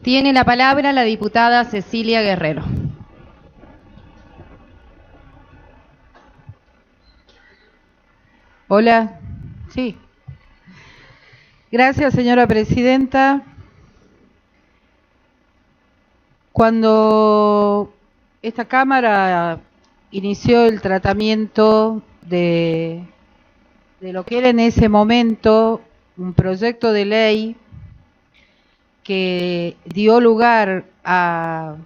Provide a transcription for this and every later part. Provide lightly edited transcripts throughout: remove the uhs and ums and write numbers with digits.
Tiene la palabra la diputada Cecilia Guerrero. Hola. Sí. Gracias, señora presidenta. Cuando esta Cámara inició el tratamiento de lo que era en ese momento un proyecto de ley que dio lugar a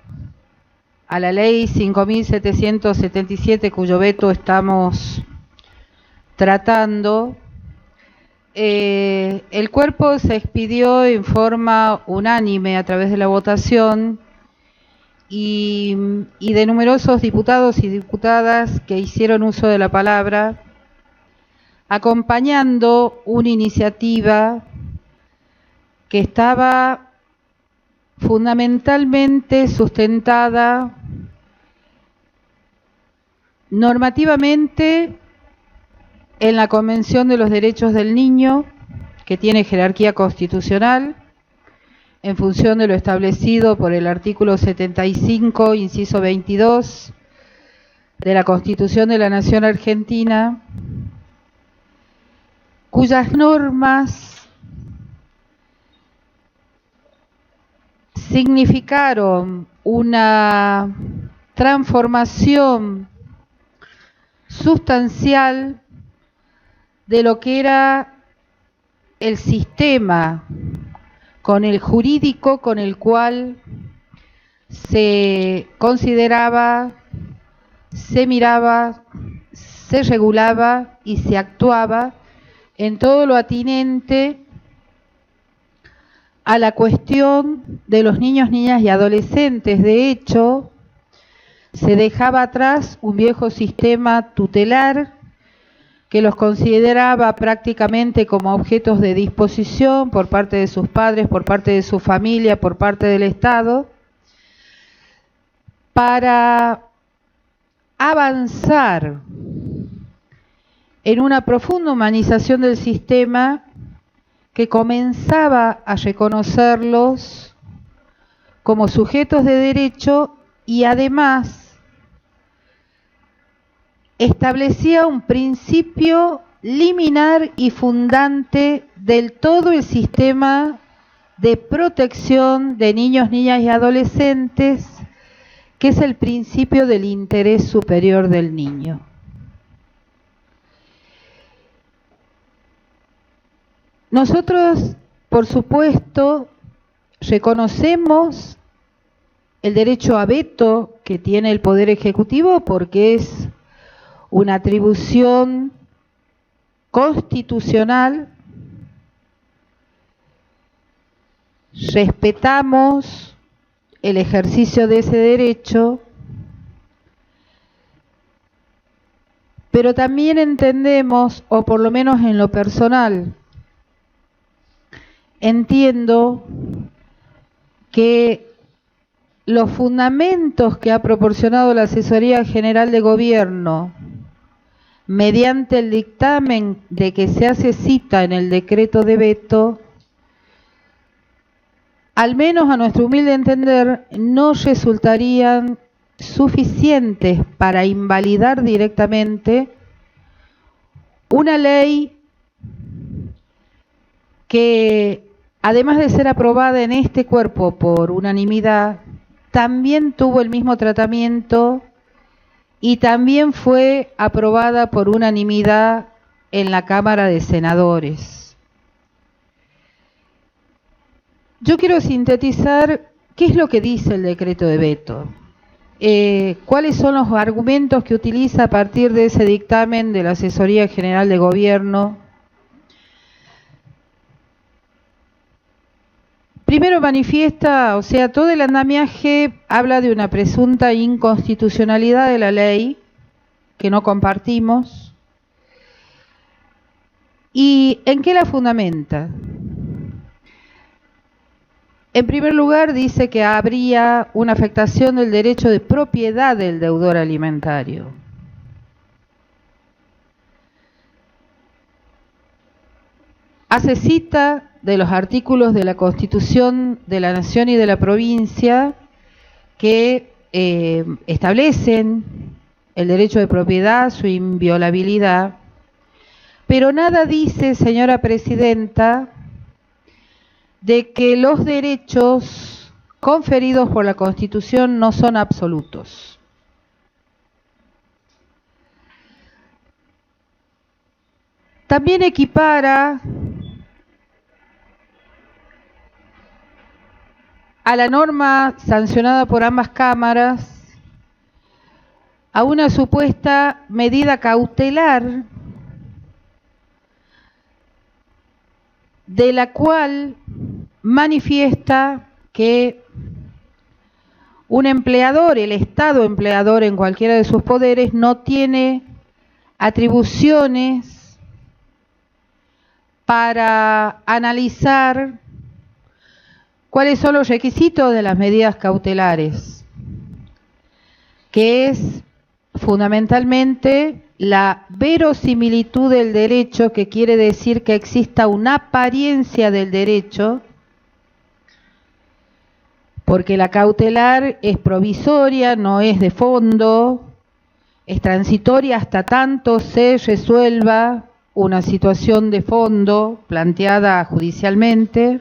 la ley 5.777, cuyo veto estamos tratando, el cuerpo se expidió en forma unánime a través de la votación y de numerosos diputados y diputadas que hicieron uso de la palabra, acompañando una iniciativa que estaba fundamentalmente sustentada normativamente en la Convención de los Derechos del Niño, que tiene jerarquía constitucional, en función de lo establecido por el artículo 75, inciso 22, de la Constitución de la Nación Argentina, cuyas normas significaron una transformación sustancial de lo que era el sistema con el jurídico con el cual se consideraba, se miraba, se regulaba y se actuaba en todo lo atinente a la cuestión de los niños, niñas y adolescentes. De hecho, se dejaba atrás un viejo sistema tutelar que los consideraba prácticamente como objetos de disposición por parte de sus padres, por parte de su familia, por parte del Estado, para avanzar en una profunda humanización del sistema que comenzaba a reconocerlos como sujetos de derecho y además establecía un principio liminar y fundante del todo el sistema de protección de niños, niñas y adolescentes, que es el principio del interés superior del niño. Nosotros, por supuesto, reconocemos el derecho a veto que tiene el Poder Ejecutivo porque es una atribución constitucional. Respetamos el ejercicio de ese derecho, pero también entendemos, o por lo menos en lo personal, entiendo que los fundamentos que ha proporcionado la Asesoría General de Gobierno mediante el dictamen de que se hace cita en el decreto de veto, al menos a nuestro humilde entender, no resultarían suficientes para invalidar directamente una ley que, además de ser aprobada en este cuerpo por unanimidad, también tuvo el mismo tratamiento y también fue aprobada por unanimidad en la Cámara de Senadores. Yo quiero sintetizar qué es lo que dice el decreto de veto, cuáles son los argumentos que utiliza a partir de ese dictamen de la Asesoría General de Gobierno. Primero manifiesta, o sea, todo el andamiaje habla de una presunta inconstitucionalidad de la ley, que no compartimos. ¿Y en qué la fundamenta? En primer lugar, dice que habría una afectación del derecho de propiedad del deudor alimentario. Hace cita de los artículos de la Constitución de la Nación y de la provincia que establecen el derecho de propiedad, su inviolabilidad, pero nada dice, señora presidenta, de que los derechos conferidos por la Constitución no son absolutos. También equipara a la norma sancionada por ambas cámaras a una supuesta medida cautelar de la cual manifiesta que un empleador, el Estado empleador en cualquiera de sus poderes, no tiene atribuciones para analizar cuáles son los requisitos de las medidas cautelares, que es fundamentalmente la verosimilitud del derecho, que quiere decir que exista una apariencia del derecho, porque la cautelar es provisoria, no es de fondo, es transitoria hasta tanto se resuelva una situación de fondo planteada judicialmente.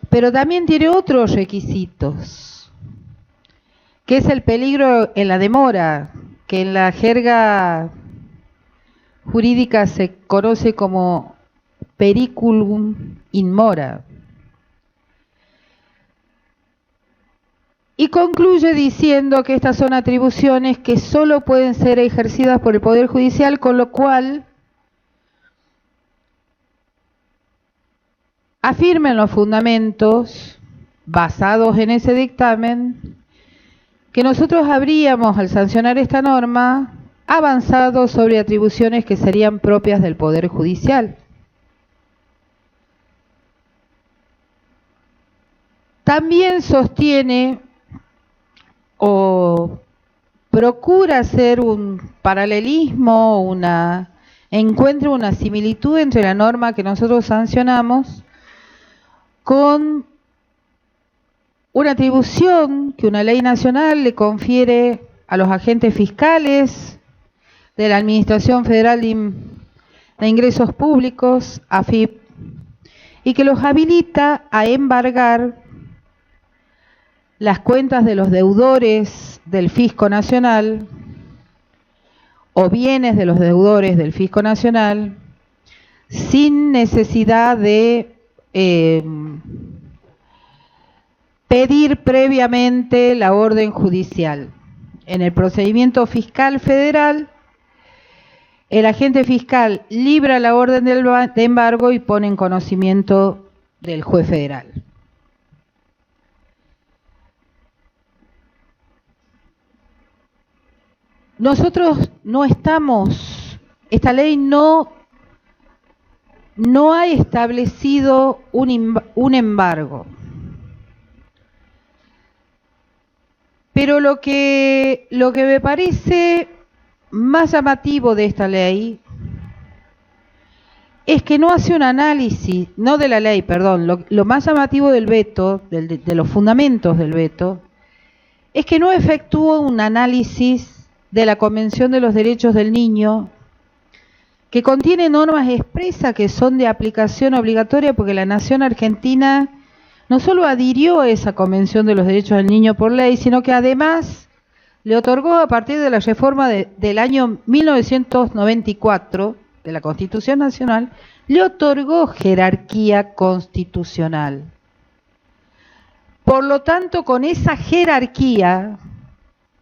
Pero también tiene otros requisitos, que es el peligro en la demora, que en la jerga jurídica se conoce como periculum in mora. Y concluye diciendo que estas son atribuciones que solo pueden ser ejercidas por el Poder Judicial, con lo cual afirmen los fundamentos basados en ese dictamen que nosotros habríamos, al sancionar esta norma, avanzado sobre atribuciones que serían propias del Poder Judicial. También sostiene o procura hacer un paralelismo, encuentra una similitud entre la norma que nosotros sancionamos con una atribución que una ley nacional le confiere a los agentes fiscales de la Administración Federal de Ingresos Públicos, AFIP, y que los habilita a embargar las cuentas de los deudores del Fisco Nacional o bienes de los deudores del Fisco Nacional sin necesidad de pedir previamente la orden judicial. En el procedimiento fiscal federal, el agente fiscal libra la orden de embargo y pone en conocimiento del juez federal. Nosotros no estamos, esta ley no ha establecido un embargo. Pero lo que me parece más llamativo de esta ley es que no hace un análisis, no de la ley, perdón, lo más llamativo del veto, de los fundamentos del veto, es que no efectúa un análisis de la Convención de los Derechos del Niño, que contiene normas expresas que son de aplicación obligatoria, porque la Nación Argentina no solo adhirió a esa Convención de los Derechos del Niño por ley, sino que además le otorgó, a partir de la reforma del año 1994 de la Constitución Nacional, le otorgó jerarquía constitucional. Por lo tanto, con esa jerarquía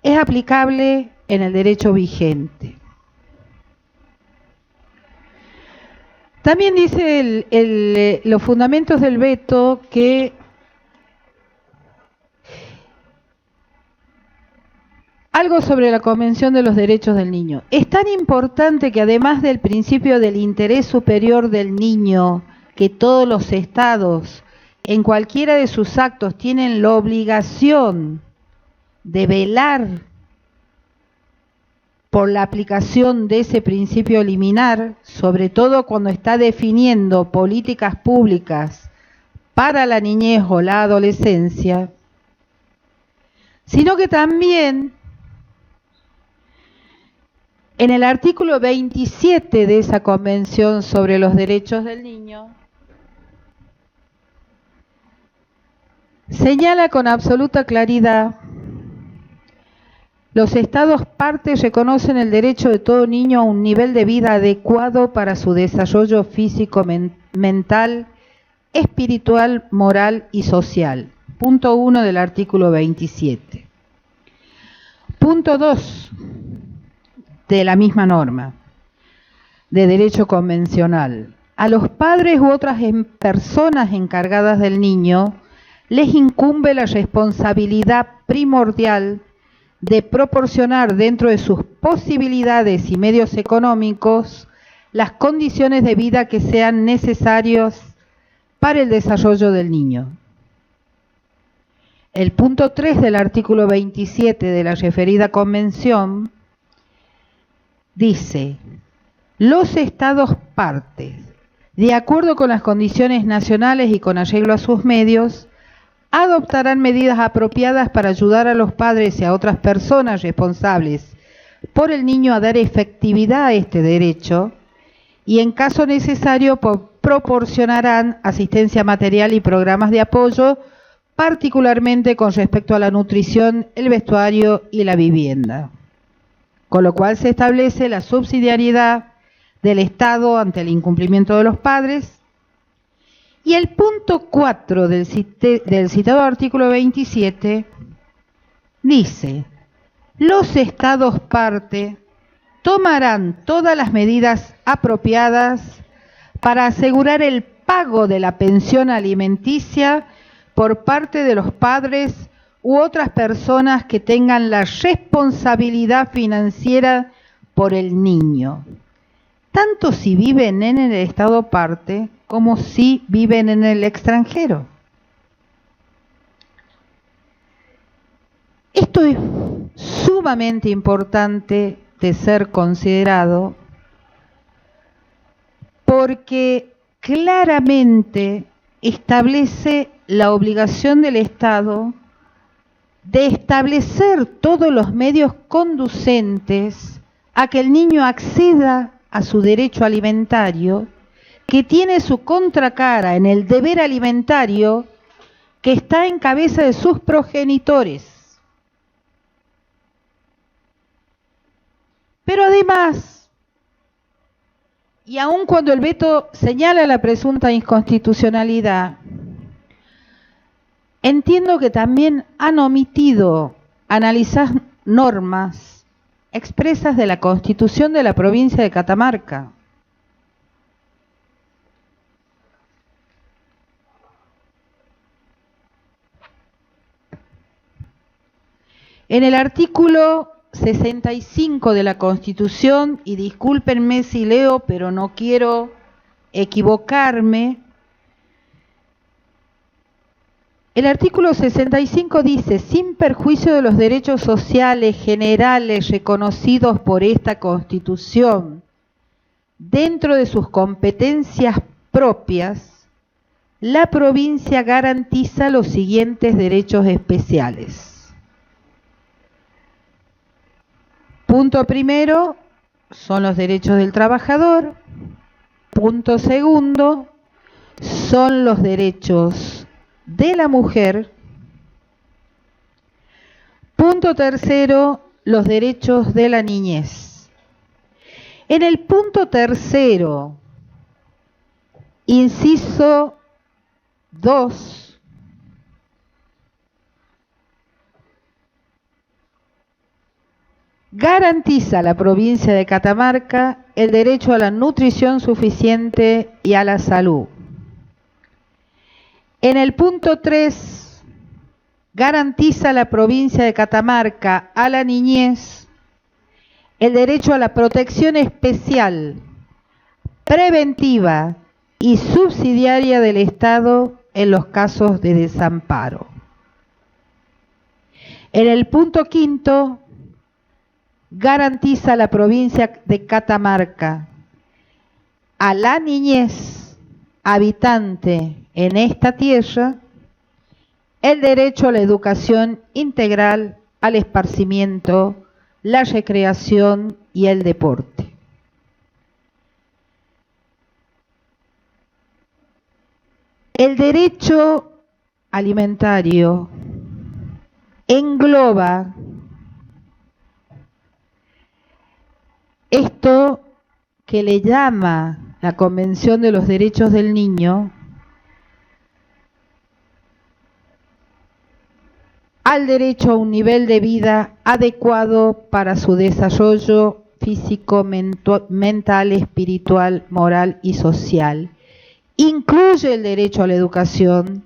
es aplicable en el derecho vigente. También dice los fundamentos del veto que algo sobre la Convención de los Derechos del Niño. Es tan importante que además del principio del interés superior del niño, que todos los estados en cualquiera de sus actos tienen la obligación de velar por la aplicación de ese principio liminar, sobre todo cuando está definiendo políticas públicas para la niñez o la adolescencia, sino que también en el artículo 27 de esa Convención sobre los Derechos del Niño, señala con absoluta claridad: los Estados partes reconocen el derecho de todo niño a un nivel de vida adecuado para su desarrollo físico, mental, espiritual, moral y social. Punto 1 del artículo 27. Punto 2 de la misma norma de derecho convencional. A los padres u otras personas encargadas del niño les incumbe la responsabilidad primordial de proporcionar dentro de sus posibilidades y medios económicos las condiciones de vida que sean necesarias para el desarrollo del niño. El punto 3 del artículo 27 de la referida convención dice: los Estados partes, de acuerdo con las condiciones nacionales y con arreglo a sus medios, adoptarán medidas apropiadas para ayudar a los padres y a otras personas responsables por el niño a dar efectividad a este derecho, y en caso necesario proporcionarán asistencia material y programas de apoyo, particularmente con respecto a la nutrición, el vestuario y la vivienda. Con lo cual se establece la subsidiariedad del Estado ante el incumplimiento de los padres. Y el punto 4 del citado artículo 27 dice: los Estados parte tomarán todas las medidas apropiadas para asegurar el pago de la pensión alimenticia por parte de los padres u otras personas que tengan la responsabilidad financiera por el niño, tanto si viven en el Estado parte como si viven en el extranjero. Esto es sumamente importante de ser considerado porque claramente establece la obligación del Estado de establecer todos los medios conducentes a que el niño acceda a su derecho alimentario, que tiene su contracara en el deber alimentario que está en cabeza de sus progenitores. Pero además, y aun cuando el veto señala la presunta inconstitucionalidad, entiendo que también han omitido analizar normas expresas de la Constitución de la provincia de Catamarca. En el artículo 65 de la Constitución, y discúlpenme si leo, pero no quiero equivocarme, el artículo 65 dice: sin perjuicio de los derechos sociales generales reconocidos por esta Constitución, dentro de sus competencias propias, la provincia garantiza los siguientes derechos especiales. Punto primero, son los derechos del trabajador. Punto segundo, son los derechos de la mujer. Punto tercero, los derechos de la niñez. En el punto tercero, inciso 2, garantiza la provincia de Catamarca el derecho a la nutrición suficiente y a la salud. En el punto 3, garantiza la provincia de Catamarca a la niñez el derecho a la protección especial, preventiva y subsidiaria del Estado en los casos de desamparo. En el punto 5, garantiza la provincia de Catamarca a la niñez habitante en esta tierra el derecho a la educación integral, al esparcimiento, la recreación y el deporte. El derecho alimentario engloba esto que le llama la Convención de los Derechos del Niño al derecho a un nivel de vida adecuado para su desarrollo físico, mental, espiritual, moral y social. Incluye el derecho a la educación,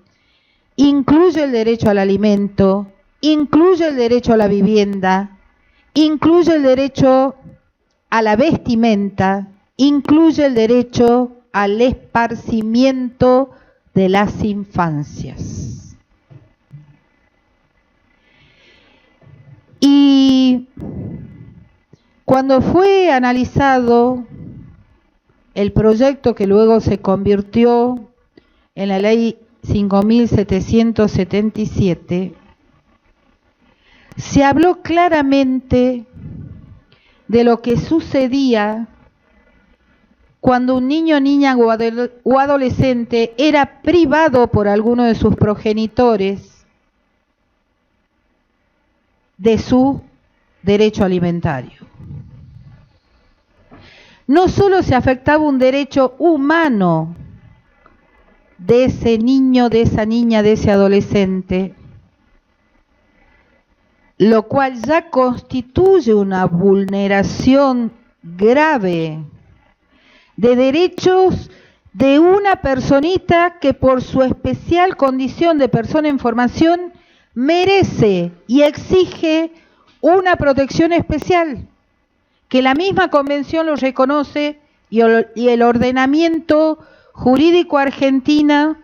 incluye el derecho al alimento, incluye el derecho a la vivienda, incluye el derecho a la vestimenta, incluye el derecho al esparcimiento de las infancias. Y cuando fue analizado el proyecto que luego se convirtió en la ley 5.777, se habló claramente de lo que sucedía cuando un niño, niña o adolescente era privado por alguno de sus progenitores de su derecho alimentario. No solo se afectaba un derecho humano de ese niño, de esa niña, de ese adolescente, lo cual ya constituye una vulneración grave de derechos de una personita que por su especial condición de persona en formación merece y exige una protección especial, que la misma convención lo reconoce y el ordenamiento jurídico argentino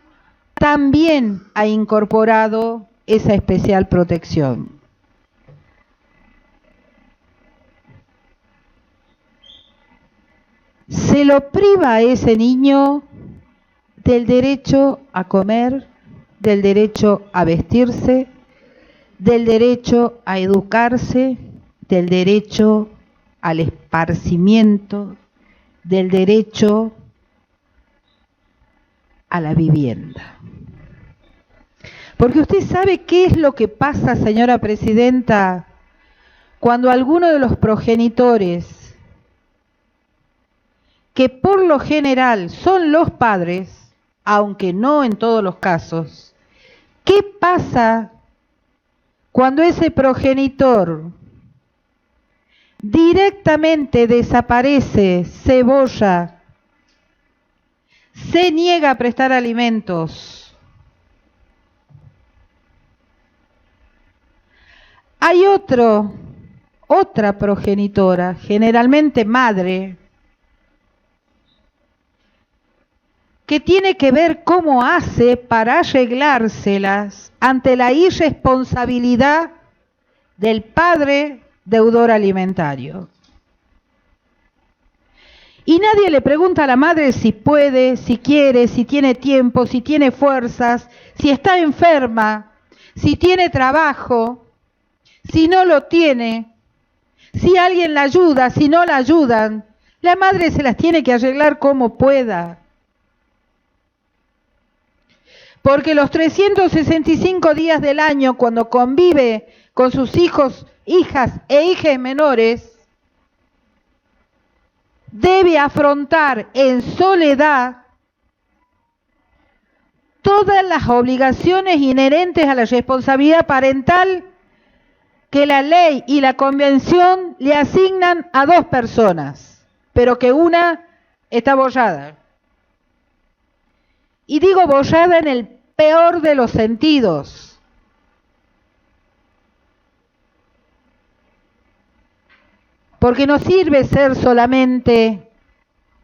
también ha incorporado esa especial protección. Se lo priva a ese niño del derecho a comer, del derecho a vestirse, del derecho a educarse, del derecho al esparcimiento, del derecho a la vivienda. Porque usted sabe qué es lo que pasa, señora presidenta, cuando alguno de los progenitores, que por lo general son los padres, aunque no en todos los casos, ¿qué pasa cuando ese progenitor directamente desaparece, se borra, se niega a prestar alimentos? Hay otra progenitora, generalmente madre, que tiene que ver cómo hace para arreglárselas ante la irresponsabilidad del padre deudor alimentario. Y nadie le pregunta a la madre si puede, si quiere, si tiene tiempo, si tiene fuerzas, si está enferma, si tiene trabajo, si no lo tiene, si alguien la ayuda, si no la ayudan. La madre se las tiene que arreglar como pueda. Porque los 365 días del año, cuando convive con sus hijos, hijas e hijas menores, debe afrontar en soledad todas las obligaciones inherentes a la responsabilidad parental que la ley y la convención le asignan a dos personas, pero que una está borrada. Y digo borrada en el peor de los sentidos. Porque no sirve ser solamente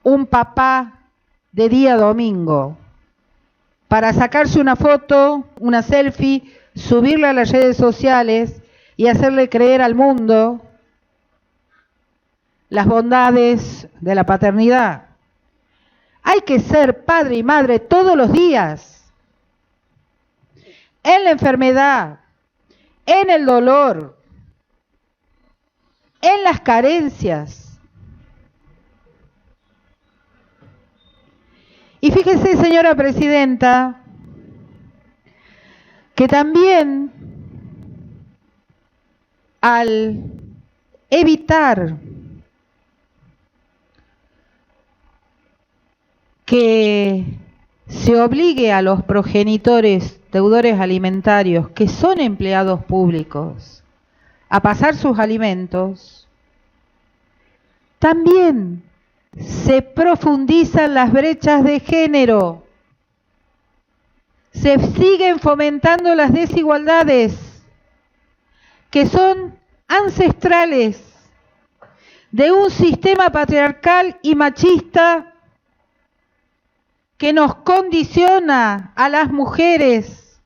un papá de día domingo para sacarse una foto, una selfie, subirla a las redes sociales y hacerle creer al mundo las bondades de la paternidad. Hay que ser padre y madre todos los días, en la enfermedad, en el dolor, en las carencias. Y fíjese, señora presidenta, que también al evitar que se obligue a los progenitores deudores alimentarios, que son empleados públicos, a pasar sus alimentos, también se profundizan las brechas de género, se siguen fomentando las desigualdades que son ancestrales de un sistema patriarcal y machista que nos condiciona a las mujeres,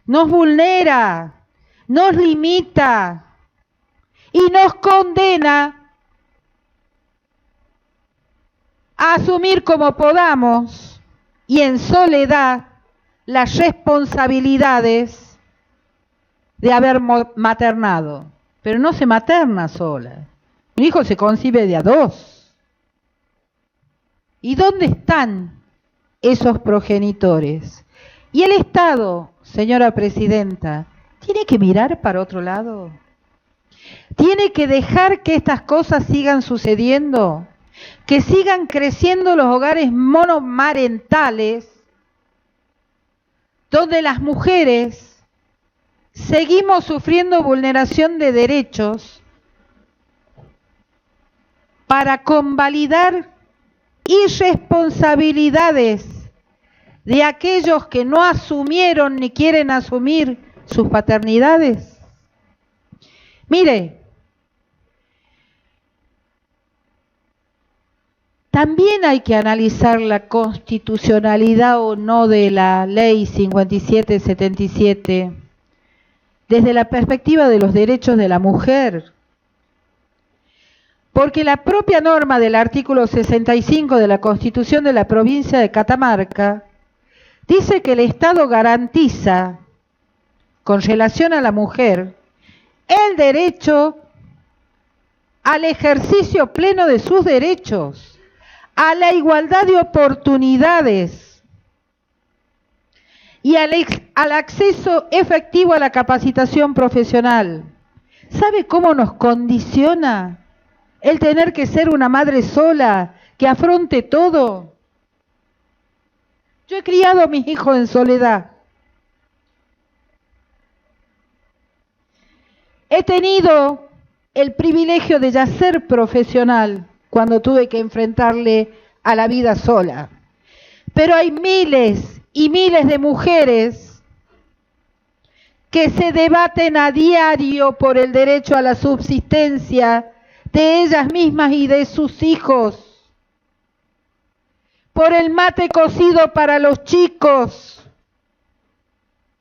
nos vulnera, nos limita y nos condena a asumir como podamos y en soledad las responsabilidades de haber maternado. Pero no se materna sola. Un hijo se concibe de a dos. ¿Y dónde están esos progenitores? Y el Estado, señora presidenta, tiene que mirar para otro lado. Tiene que dejar que estas cosas sigan sucediendo, que sigan creciendo los hogares monomarentales, donde las mujeres seguimos sufriendo vulneración de derechos para convalidar irresponsabilidades de aquellos que no asumieron ni quieren asumir sus paternidades. Mire, también hay que analizar la constitucionalidad o no de la ley 5777 desde la perspectiva de los derechos de la mujer. Porque la propia norma del artículo 65 de la Constitución de la provincia de Catamarca dice que el Estado garantiza, con relación a la mujer, el derecho al ejercicio pleno de sus derechos, a la igualdad de oportunidades y al acceso efectivo a la capacitación profesional. ¿Sabe cómo nos condiciona el tener que ser una madre sola, que afronte todo? Yo he criado a mis hijos en soledad. He tenido el privilegio de ya ser profesional cuando tuve que enfrentarle a la vida sola. Pero hay miles y miles de mujeres que se debaten a diario por el derecho a la subsistencia de ellas mismas y de sus hijos, por el mate cocido para los chicos,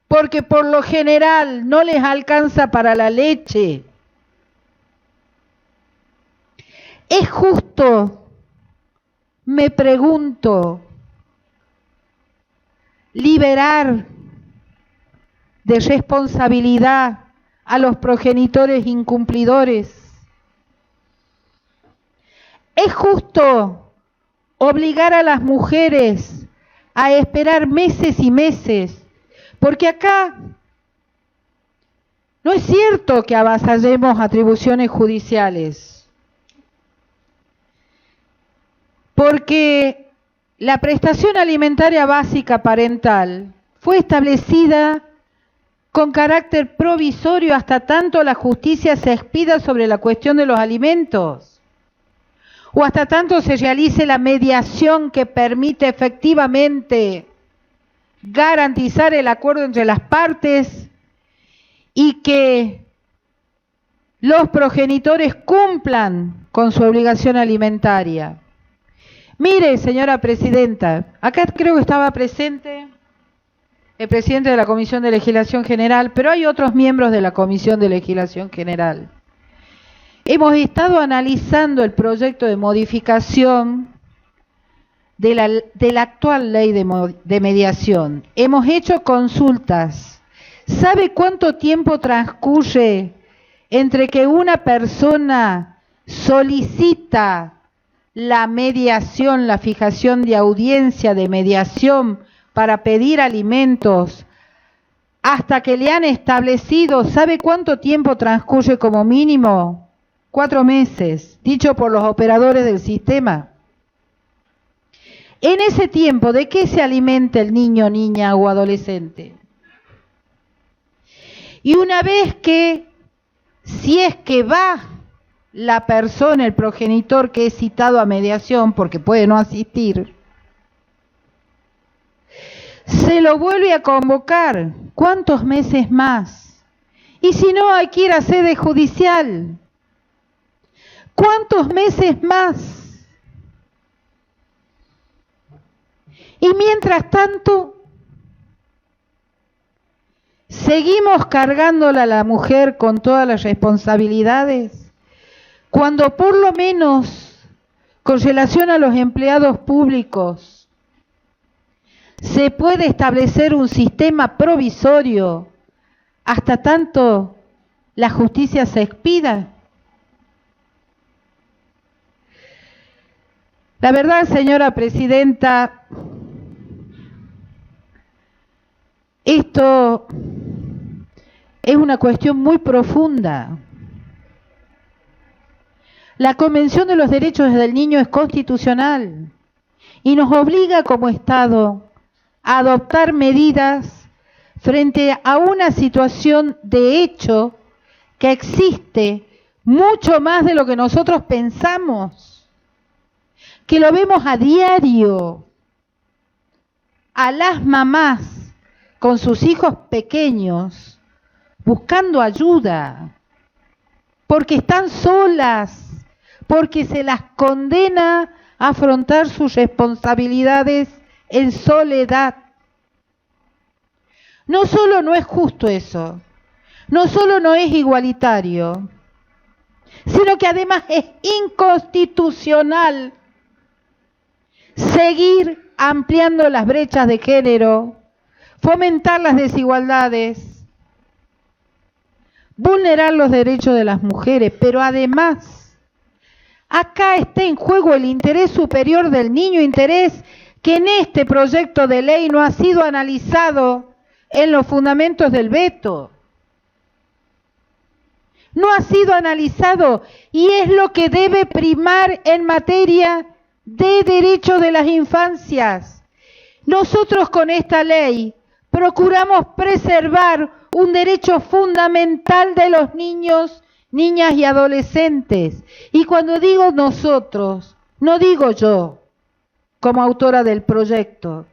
porque por lo general no les alcanza para la leche. ¿Es justo, me pregunto, liberar de responsabilidad a los progenitores incumplidores? ¿Es justo obligar a las mujeres a esperar meses y meses? Porque acá no es cierto que avasallemos atribuciones judiciales, porque la prestación alimentaria básica parental fue establecida con carácter provisorio hasta tanto la justicia se expida sobre la cuestión de los alimentos, o hasta tanto se realice la mediación que permite efectivamente garantizar el acuerdo entre las partes y que los progenitores cumplan con su obligación alimentaria. Mire, señora presidenta, acá creo que estaba presente el presidente de la Comisión de Legislación General, pero hay otros miembros de la Comisión de Legislación General. hemos estado analizando el proyecto de modificación de la actual ley de mediación. Hemos hecho consultas. ¿Sabe cuánto tiempo transcurre entre que una persona solicita la mediación, la fijación de audiencia de mediación para pedir alimentos, hasta que le han establecido? ¿Sabe cuánto tiempo transcurre como mínimo? 4 meses, dicho por los operadores del sistema. En ese tiempo, ¿de qué se alimenta el niño, niña o adolescente? Y una vez que, si es que va la persona, el progenitor que es citado a mediación, porque puede no asistir, se lo vuelve a convocar. ¿Cuántos meses más? Y si no, hay que ir a sede judicial. ¿Cuántos meses más? Y mientras tanto, seguimos cargándola a la mujer con todas las responsabilidades, cuando por lo menos, con relación a los empleados públicos, se puede establecer un sistema provisorio hasta tanto la justicia se expida. La verdad, señora presidenta, esto es una cuestión muy profunda. La Convención de los Derechos del Niño es constitucional y nos obliga como Estado a adoptar medidas frente a una situación de hecho que existe mucho más de lo que nosotros pensamos, que lo vemos a diario, a las mamás con sus hijos pequeños buscando ayuda, porque están solas, porque se las condena a afrontar sus responsabilidades en soledad. No solo no es justo eso, no solo no es igualitario, sino que además es inconstitucional seguir ampliando las brechas de género, fomentar las desigualdades, vulnerar los derechos de las mujeres, pero además, acá está en juego el interés superior del niño, interés que en este proyecto de ley no ha sido analizado en los fundamentos del veto. No ha sido analizado y es lo que debe primar en materia de derechos de las infancias. Nosotros con esta ley procuramos preservar un derecho fundamental de los niños, niñas y adolescentes. Y cuando digo nosotros, no digo yo como autora del proyecto,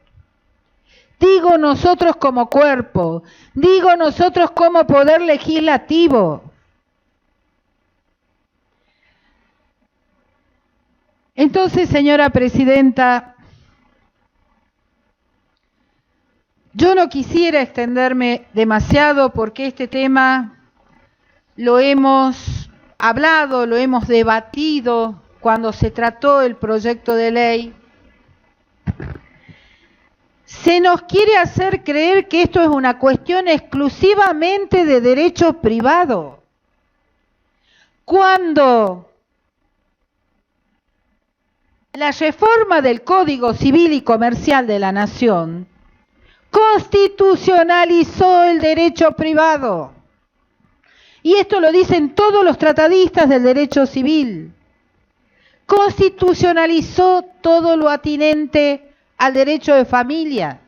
digo nosotros como cuerpo, digo nosotros como poder legislativo. Entonces, señora presidenta, yo no quisiera extenderme demasiado porque este tema lo hemos hablado, lo hemos debatido cuando se trató el proyecto de ley. Se nos quiere hacer creer que esto es una cuestión exclusivamente de derecho privado, cuando la reforma del Código Civil y Comercial de la Nación constitucionalizó el derecho privado. Y esto lo dicen todos los tratadistas del derecho civil. Constitucionalizó todo lo atinente al derecho de familia,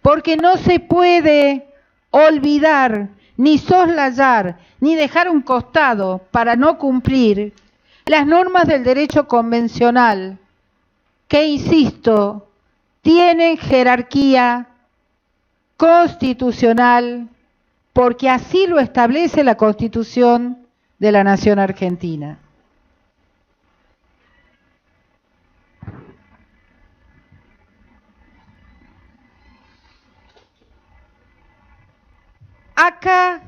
porque no se puede olvidar, ni soslayar, ni dejar a un costado para no cumplir las normas del derecho convencional, que, insisto, tienen jerarquía constitucional, porque así lo establece la Constitución de la Nación Argentina. Acá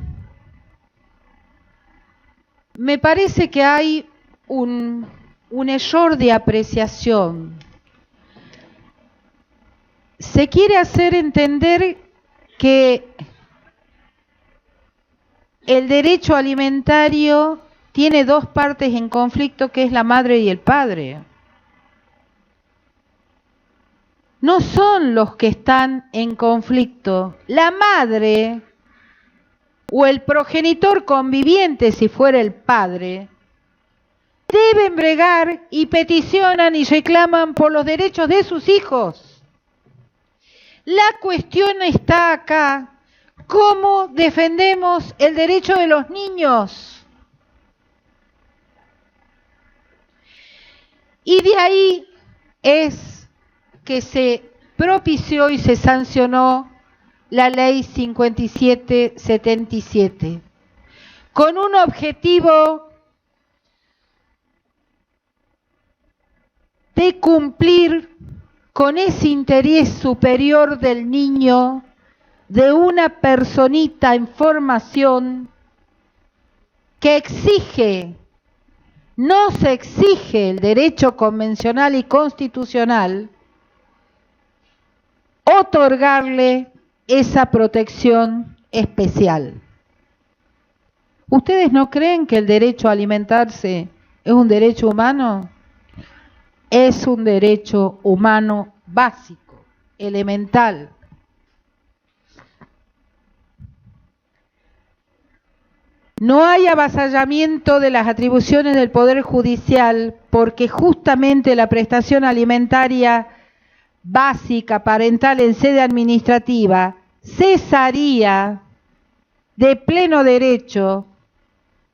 me parece que hay un error de apreciación. Se quiere hacer entender que el derecho alimentario tiene dos partes en conflicto, que es la madre y el padre. No son los que están en conflicto. La madre o el progenitor conviviente, si fuera el padre, deben bregar y peticionan y reclaman por los derechos de sus hijos. La cuestión está acá. ¿Cómo defendemos el derecho de los niños? Y de ahí es que se propició y se sancionó la ley 5777, con un objetivo de cumplir con ese interés superior del niño, de una personita en formación que exige, no se exige el derecho convencional y constitucional, otorgarle esa protección especial. ¿Ustedes no creen que el derecho a alimentarse es un derecho humano? Es un derecho humano básico, elemental. No hay avasallamiento de las atribuciones del Poder Judicial porque justamente la prestación alimentaria básica parental en sede administrativa cesaría de pleno derecho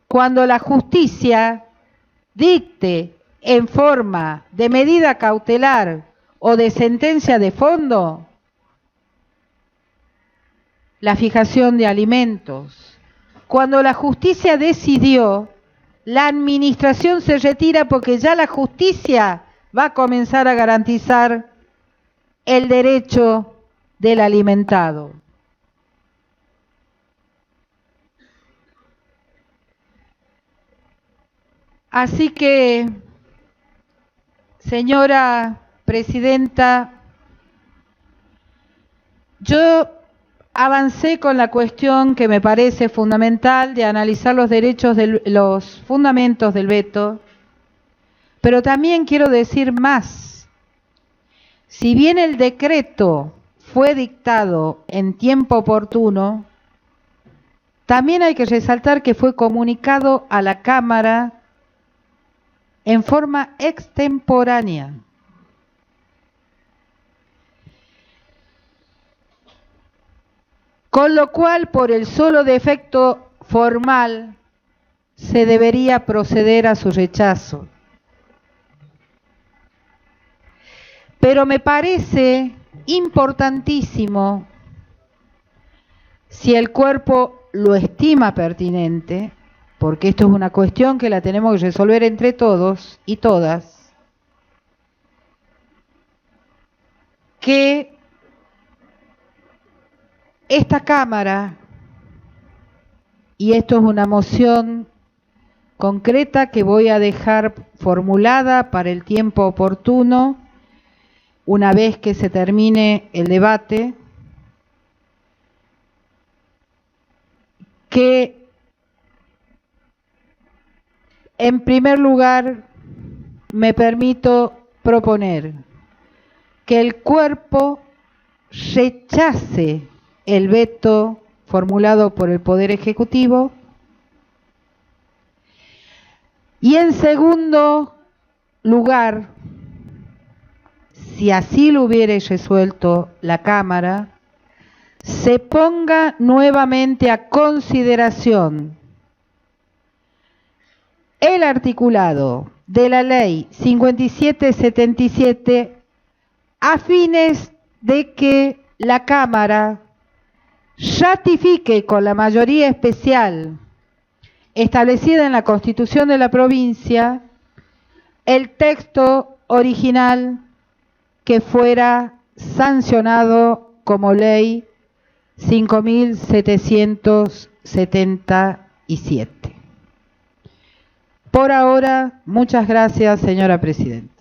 cuando la justicia dicte en forma de medida cautelar o de sentencia de fondo la fijación de alimentos. Cuando la justicia decidió, la administración se retira porque ya la justicia va a comenzar a garantizar el derecho del alimentado. Así que, señora presidenta, yo avancé con la cuestión que me parece fundamental de analizar los fundamentos del veto, pero también quiero decir más. Si bien el decreto fue dictado en tiempo oportuno, también hay que resaltar que fue comunicado a la Cámara en forma extemporánea. Con lo cual, por el solo defecto formal, se debería proceder a su rechazo. Pero me parece importantísimo, si el cuerpo lo estima pertinente, porque esto es una cuestión que la tenemos que resolver entre todos y todas, que esta Cámara, y esto es una moción concreta que voy a dejar formulada para el tiempo oportuno, una vez que se termine el debate, que en primer lugar me permito proponer que el cuerpo rechace el veto formulado por el Poder Ejecutivo y en segundo lugar, si así lo hubiere resuelto la Cámara, se ponga nuevamente a consideración el articulado de la Ley 5777 a fines de que la Cámara ratifique con la mayoría especial establecida en la Constitución de la provincia el texto original que fuera sancionado como ley 5777. Por ahora, muchas gracias, señora presidenta.